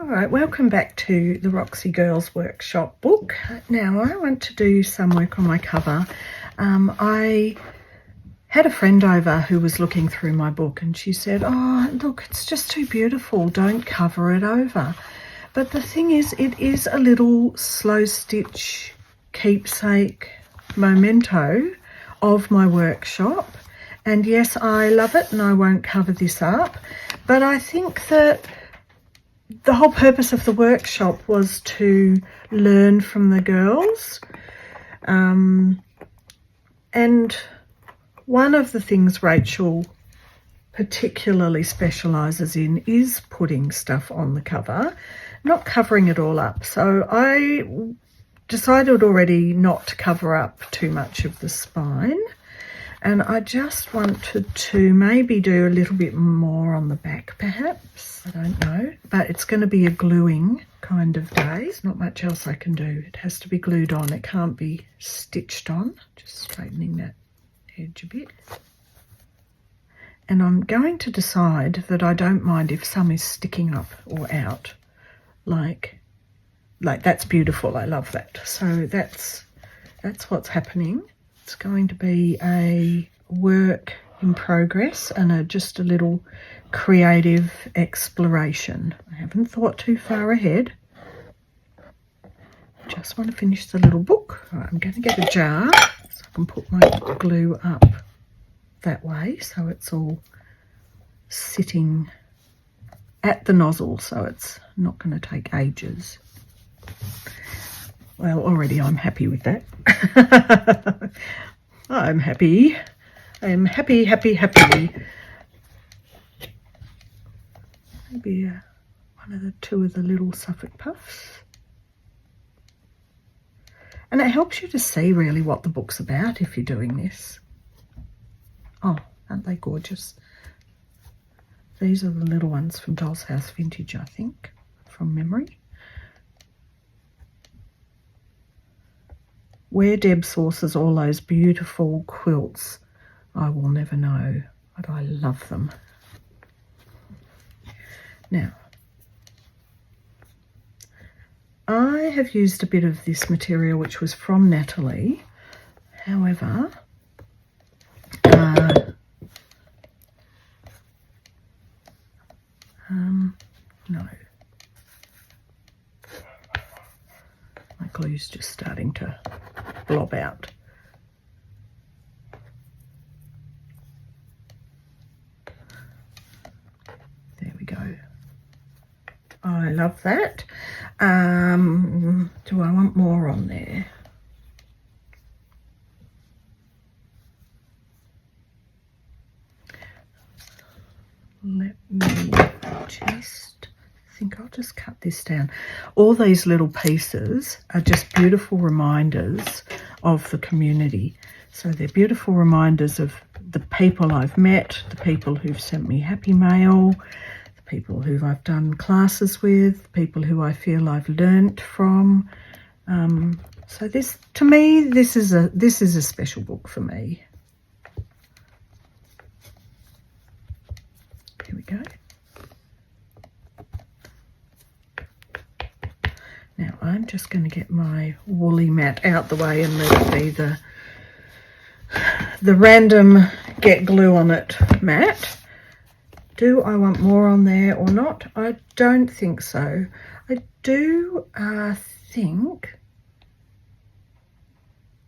All right, welcome back to the Roxy Girls workshop book. Now I want to do some work on my cover. I had a friend over who was looking through my book and she said, oh look, it's just too beautiful, don't cover it over. But the thing is, it is a little slow stitch keepsake memento of my workshop, and yes, I love it and I won't cover this up, but I think that the whole purpose of the workshop was to learn from the girls. And one of the things Rachel particularly specialises in is putting stuff on the cover, not covering it all up. So I decided already not to cover up too much of the spine. And I just wanted to maybe do a little bit more on the back perhaps. I don't know. But it's going to be a gluing kind of day. There's not much else I can do. It has to be glued on. It can't be stitched on. Just straightening that edge a bit. And I'm going to decide that I don't mind if some is sticking up or out. Like that's beautiful. I love that. So that's what's happening. It's going to be a work in progress and just a little creative exploration. I haven't thought too far ahead. Just want to finish the little book. Right, I'm going to get a jar so I can put my glue up that way so it's all sitting at the nozzle, so it's not going to take ages. Well, already I'm happy with that. I'm happy. I'm happy. Maybe one of the two of the little Suffolk puffs. And it helps you to see really what the book's about if you're doing this. Oh, aren't they gorgeous? These are the little ones from Doll's House Vintage, I think, from memory. Where Deb sources all those beautiful quilts, I will never know, but I love them. Now, I have used a bit of this material which was from Natalie. However, no. My glue's just starting to blob out. There we go. I love that. Do I want more on there? Let me just think I'll just cut this down. All these little pieces are just beautiful reminders of the community. So they're beautiful reminders of the people I've met, the people who've sent me happy mail, the people who I've done classes with, people who I feel I've learnt from. So this, to me, this is a special book for me. Here we go. Now I'm just going to get my woolly mat out the way and let it be the random get glue on it mat. Do I want more on there or not? I don't think so. I do think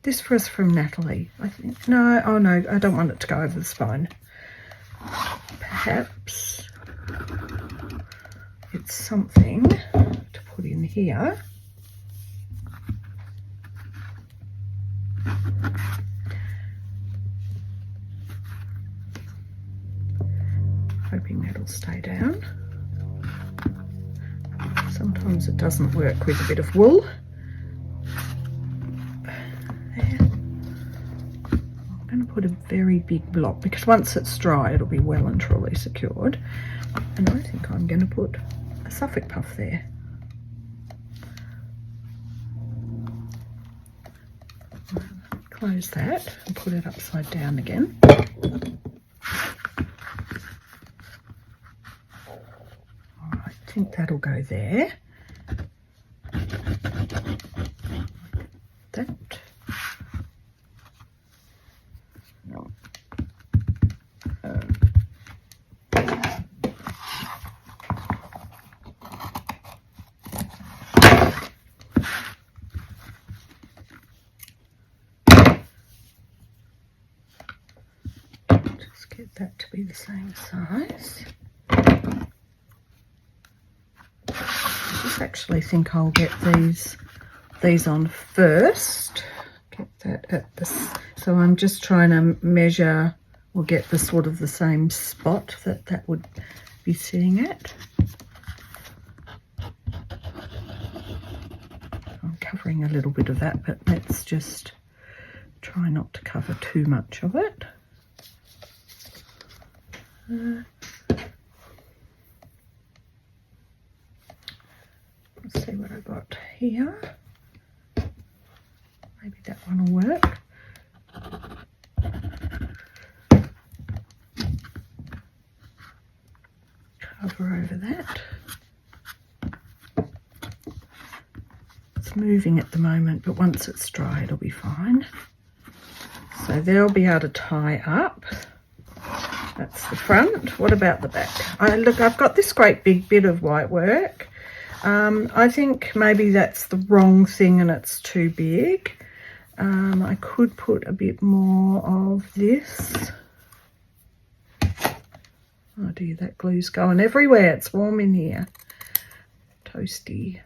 this was from Natalie. I think no, oh no, I don't want it to go over the spine. Perhaps it's something to put in here. Hoping that'll stay down. Sometimes it doesn't work with a bit of wool. I'm going to put a very big block because once it's dry it'll be well and truly secured. And I think I'm going to put a Suffolk puff there. Close that and put it upside down again. All right. think that'll go there. That. Just get that to be the same size. I just actually think I'll get these on first. Get that at this. So I'm just trying to measure or get the sort of the same spot that would be sitting at. I'm covering a little bit of that, but let's just try not to cover too much of it. Let's see what I got here. Maybe that one will work. Cover over that. It's moving at the moment, but once it's dry, it'll be fine. So they'll be able to tie up. That's the front. What about the back? Look, I've got this great big bit of white work. I think maybe that's the wrong thing and it's too big. I could put a bit more of this. Oh dear, that glue's going everywhere. It's warm in here. Toasty.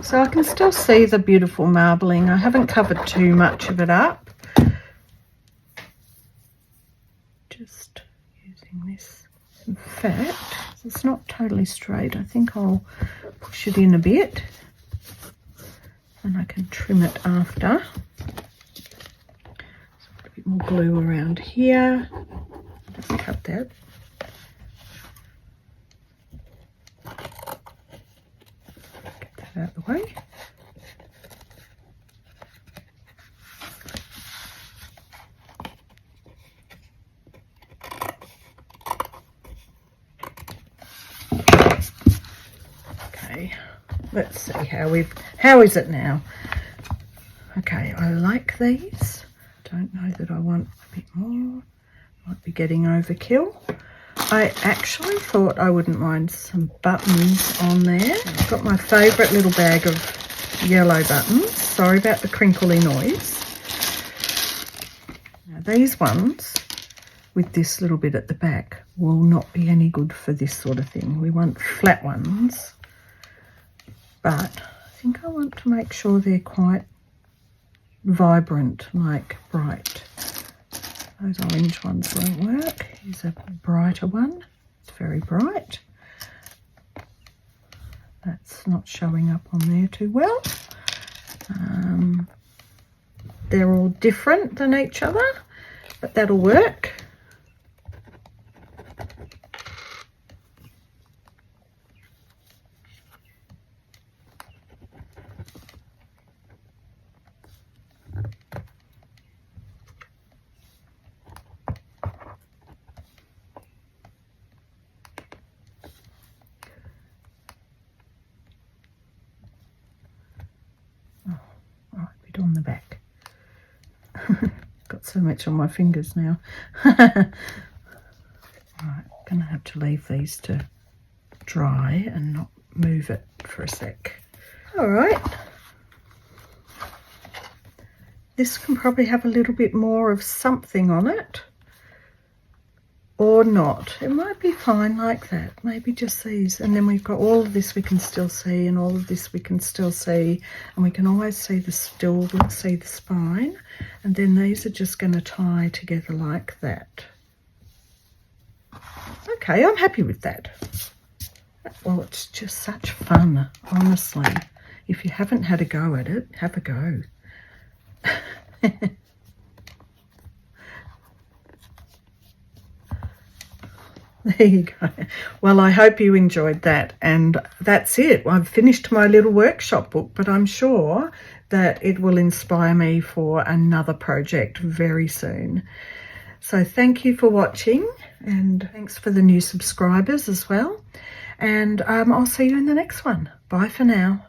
So I can still see the beautiful marbling. I haven't covered too much of it up. Just using this. In fact, it's not totally straight. I think I'll push it in a bit and I can trim it after. So put a bit more glue around here. Just cut that. Out the way. Okay, let's see how is it now? Okay, I like these. Don't know that I want a bit more. Might be getting overkill. I actually thought I wouldn't mind some buttons on there. I've got my favourite little bag of yellow buttons. Sorry about the crinkly noise. Now these ones with this little bit at the back will not be any good for this sort of thing. We want flat ones. But I think I want to make sure they're quite vibrant, like bright. Those orange ones won't work. Here's a brighter one. It's very bright. That's not showing up on there too well. They're all different than each other, but that'll work. On the back. Got so much on my fingers now. Right, gonna have to leave these to dry and not move it for a sec. All right, this can probably have a little bit more of something on it or not. It might be fine like that. Maybe just these, and then we've got all of this we can still see, and all of this we can still see, and we can always see the spine, and then these are just going to tie together like that. Okay, I'm happy with that. Well, it's just such fun, honestly. If you haven't had a go at it, have a go. There you go. Well, I hope you enjoyed that. And that's it. I've finished my little workshop book, but I'm sure that it will inspire me for another project very soon. So thank you for watching, and thanks for the new subscribers as well. And I'll see you in the next one. Bye for now.